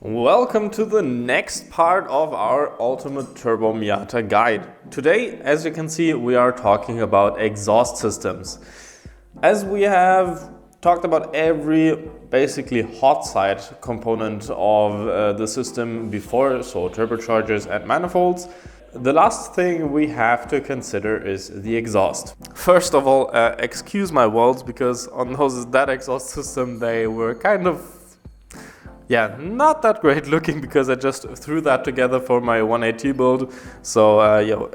Welcome to the next part of our Ultimate Turbo Miata guide. Today, as you can see, we are talking about exhaust systems. As we have talked about every basically hot side component of the system before, so turbochargers and manifolds, the last thing we have to consider is the exhaust. First of all, excuse my words, because on that exhaust system they were kind of not that great looking, because I just threw that together for my 180 build. So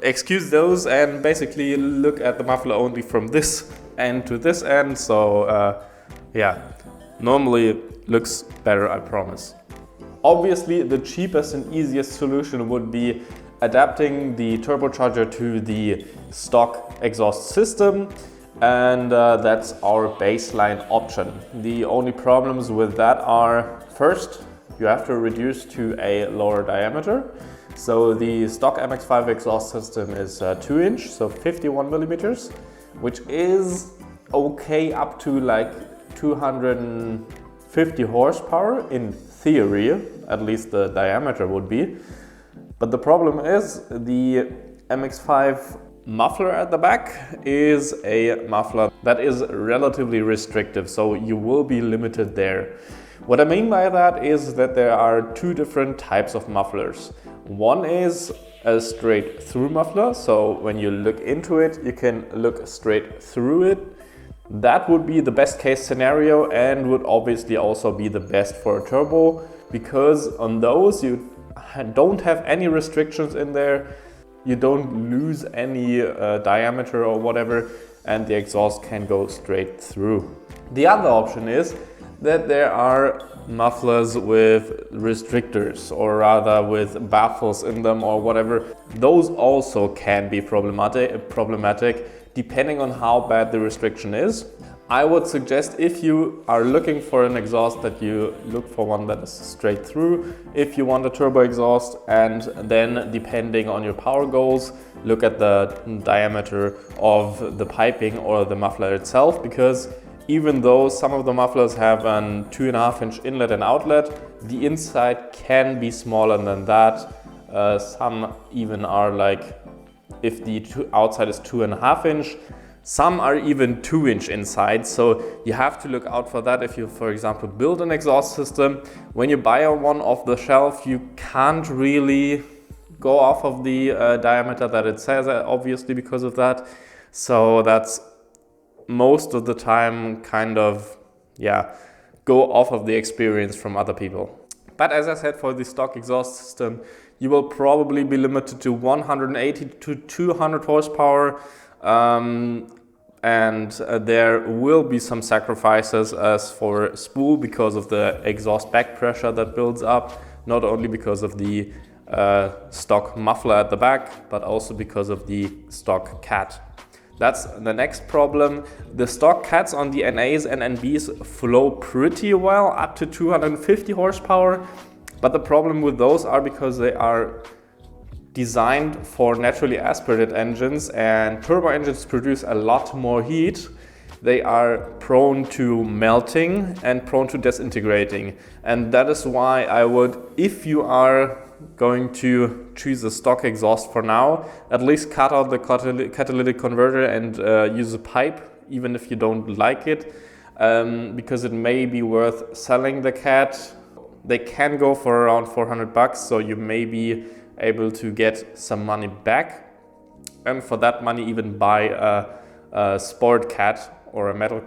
excuse those and basically look at the muffler only from this end to this end. So normally looks better, I promise. Obviously, the cheapest and easiest solution would be adapting the turbocharger to the stock exhaust system, and that's our baseline option. The only problems with that are, first, you have to reduce to a lower diameter. So the stock MX-5 exhaust system is 2-inch, so 51 millimeters, which is okay up to like 250 horsepower in theory, at least the diameter would be. But the problem is the MX-5 muffler at the back is a muffler that is relatively restrictive, so you will be limited there. What I mean by that is that there are two different types of mufflers. One is a straight through muffler, so when you look into it, you can look straight through it. That would be the best case scenario and would obviously also be the best for a turbo, because on those you don't have any restrictions in there, you don't lose any diameter or whatever, and the exhaust can go straight through. The other option is that there are mufflers with restrictors, or rather with baffles in them or whatever. Those also can be problematic depending on how bad the restriction is. I would suggest, if you are looking for an exhaust, that you look for one that is straight through. If you want a turbo exhaust, and then depending on your power goals, look at the diameter of the piping or the muffler itself, because even though some of the mufflers have a 2.5-inch inlet and outlet, the inside can be smaller than that. Some even are like, if the outside is 2.5-inch, some are even 2-inch inside, so you have to look out for that. If you, for example, build an exhaust system, when you buy one off the shelf, you can't really go off of the diameter that it says, obviously, because of that. So that's most of the time kind of, go off of the experience from other people. But as I said, for the stock exhaust system, you will probably be limited to 180 to 200 horsepower. And there will be some sacrifices as for spool, because of the exhaust back pressure that builds up, not only because of the stock muffler at the back, but also because of the stock cat. That's the next problem. The stock cats on the NAs and NBs flow pretty well up to 250 horsepower, but the problem with those are because they are designed for naturally aspirated engines, and turbo engines produce a lot more heat. They are prone to melting and prone to disintegrating, and that is why I would, if you are going to choose a stock exhaust for now, at least cut out the catalytic converter and use a pipe, even if you don't like it, because it may be worth selling the cat. They can go for around 400 bucks, so you may be able to get some money back, and for that money even buy a sport cat or a metal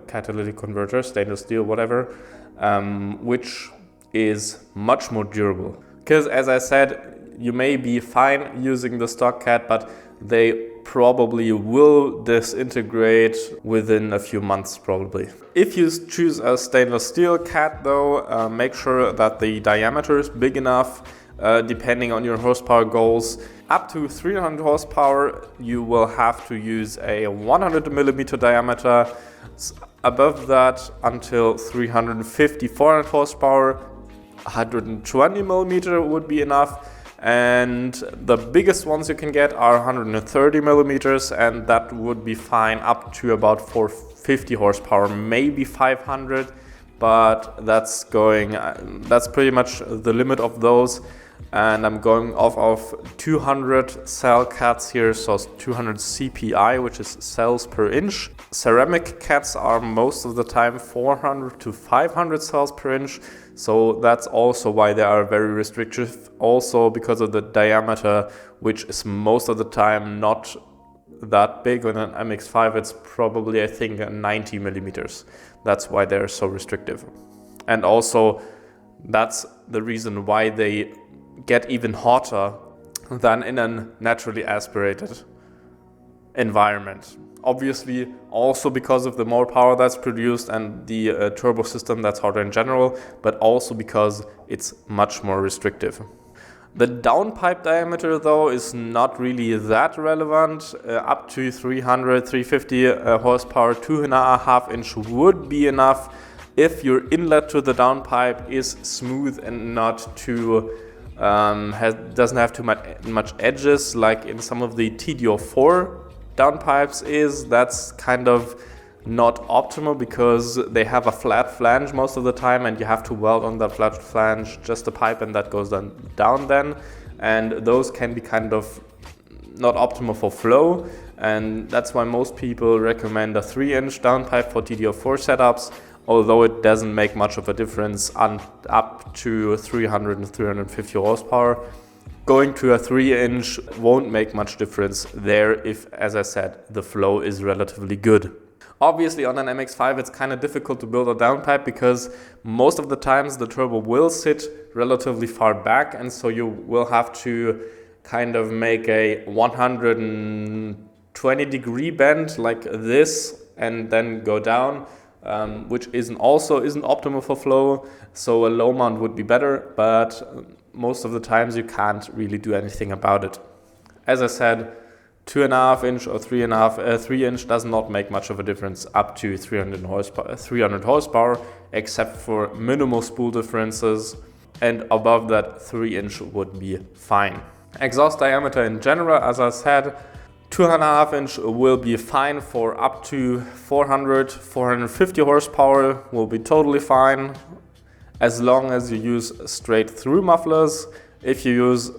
catalytic converter, stainless steel, whatever, which is much more durable. Because as I said, you may be fine using the stock cat, but they probably will disintegrate within a few months probably. If you choose a stainless steel cat though, make sure that the diameter is big enough. Depending on your horsepower goals, up to 300 horsepower, you will have to use a 100 millimeter diameter. Above that, until 350, 400 horsepower, 120 millimeter would be enough. And the biggest ones you can get are 130 millimeters, and that would be fine up to about 450 horsepower, maybe 500, but that's pretty much the limit of those. And I'm going off of 200 cell cats here, so 200 CPI, which is cells per inch. Ceramic cats are most of the time 400 to 500 cells per inch, so that's also why they are very restrictive, also because of the diameter, which is most of the time not that big. On an MX-5 it's probably, I think, 90 millimeters. That's why they're so restrictive. And also that's the reason why they get even hotter than in a naturally aspirated environment. Obviously also because of the more power that's produced and the turbo system that's hotter in general, but also because it's much more restrictive. The downpipe diameter though is not really that relevant. Up to 300, 350 horsepower, 2.5 inch would be enough if your inlet to the downpipe is smooth and not too doesn't have too much edges, like in some of the TDO4 downpipes is. That's kind of not optimal because they have a flat flange most of the time, and you have to weld on that flat flange just a pipe, and that goes down then, and those can be kind of not optimal for flow, and that's why most people recommend a 3-inch downpipe for DDR4 setups, although it doesn't make much of a difference up to 300 and 350 horsepower. Going to a 3-inch won't make much difference there if, as I said, the flow is relatively good. Obviously on an MX-5 it's kind of difficult to build a downpipe because most of the times the turbo will sit relatively far back, and so you will have to kind of make a 120-degree bend like this and then go down, which isn't optimal for flow. So a low mount would be better, but most of the times you can't really do anything about it. As I said, 2.5-inch or 3-inch does not make much of a difference up to 300 horsepower, except for minimal spool differences, and above that 3-inch would be fine. Exhaust diameter in general, as I said, 2.5-inch will be fine for up to 450 horsepower, will be totally fine, as long as you use straight through mufflers. If you use,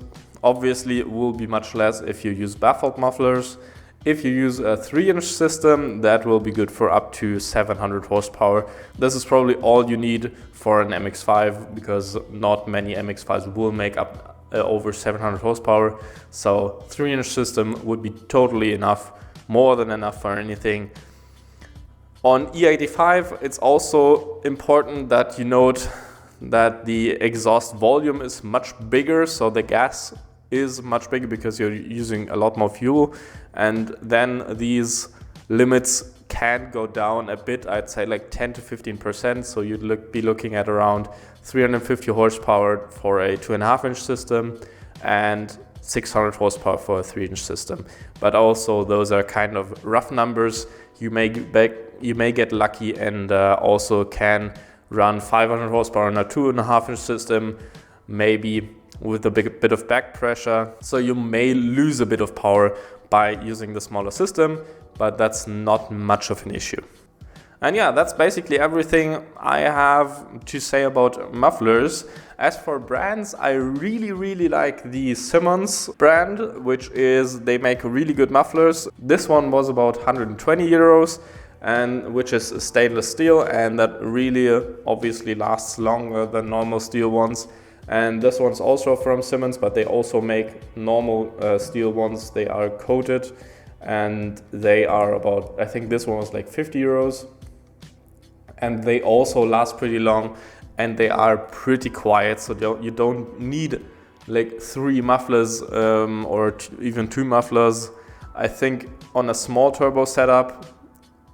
obviously it will be much less if you use baffled mufflers. If you use a 3-inch system, that will be good for up to 700 horsepower. This is probably all you need for an MX-5 because not many MX-5s will make up over 700 horsepower. So 3-inch system would be totally enough, more than enough for anything. On E85, it's also important that you note that the exhaust volume is much bigger, so the gas is much bigger because you're using a lot more fuel, and then these limits can go down a bit. I'd say like 10 to 15%, so you'd be looking at around 350 horsepower for a 2.5-inch system and 600 horsepower for a 3-inch system. But also those are kind of rough numbers. You may get lucky and also can run 500 horsepower on a 2.5-inch system, maybe with a bit of back pressure. So you may lose a bit of power by using the smaller system, but that's not much of an issue. And yeah, that's basically everything I have to say about mufflers. As for brands, I really like the Simmons brand, which is, they make really good mufflers. This one was about 120 euros, and which is stainless steel, and that really obviously lasts longer than normal steel ones. And this one's also from Simmons, but they also make normal steel ones. They are coated and they are about, I think this one was like 50 euros. And they also last pretty long and they are pretty quiet. So you don't need like 3 mufflers or even 2 mufflers. I think on a small turbo setup,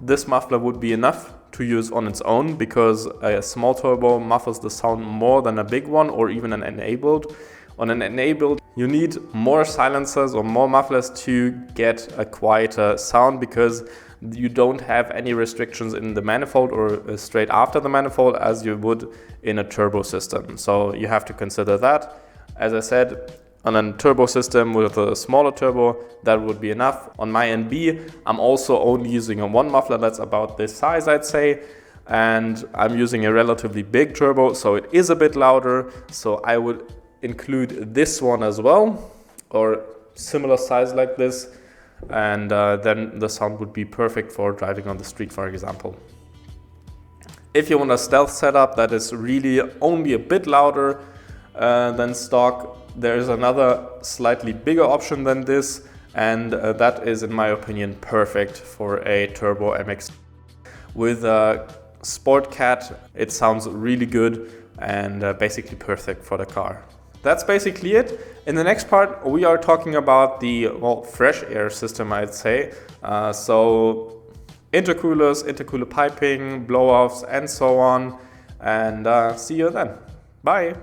this muffler would be enough to use on its own, because a small turbo muffles the sound more than a big one or even an enabled. On an enabled, you need more silencers or more mufflers to get a quieter sound, because you don't have any restrictions in the manifold or straight after the manifold as you would in a turbo system. So you have to consider that. As I said, on a turbo system with a smaller turbo, that would be enough. On my NB, I'm also only using a 1 muffler that's about this size, I'd say. And I'm using a relatively big turbo, so it is a bit louder. So I would include this one as well, or similar size like this. And then the sound would be perfect for driving on the street, for example. If you want a stealth setup that is really only a bit louder than stock, there is another slightly bigger option than this, and that is, in my opinion, perfect for a turbo MX. With a Sport Cat, it sounds really good and basically perfect for the car. That's basically it. In the next part, we are talking about the fresh air system, I'd say. So intercoolers, intercooler piping, blow-offs, and so on. And see you then. Bye.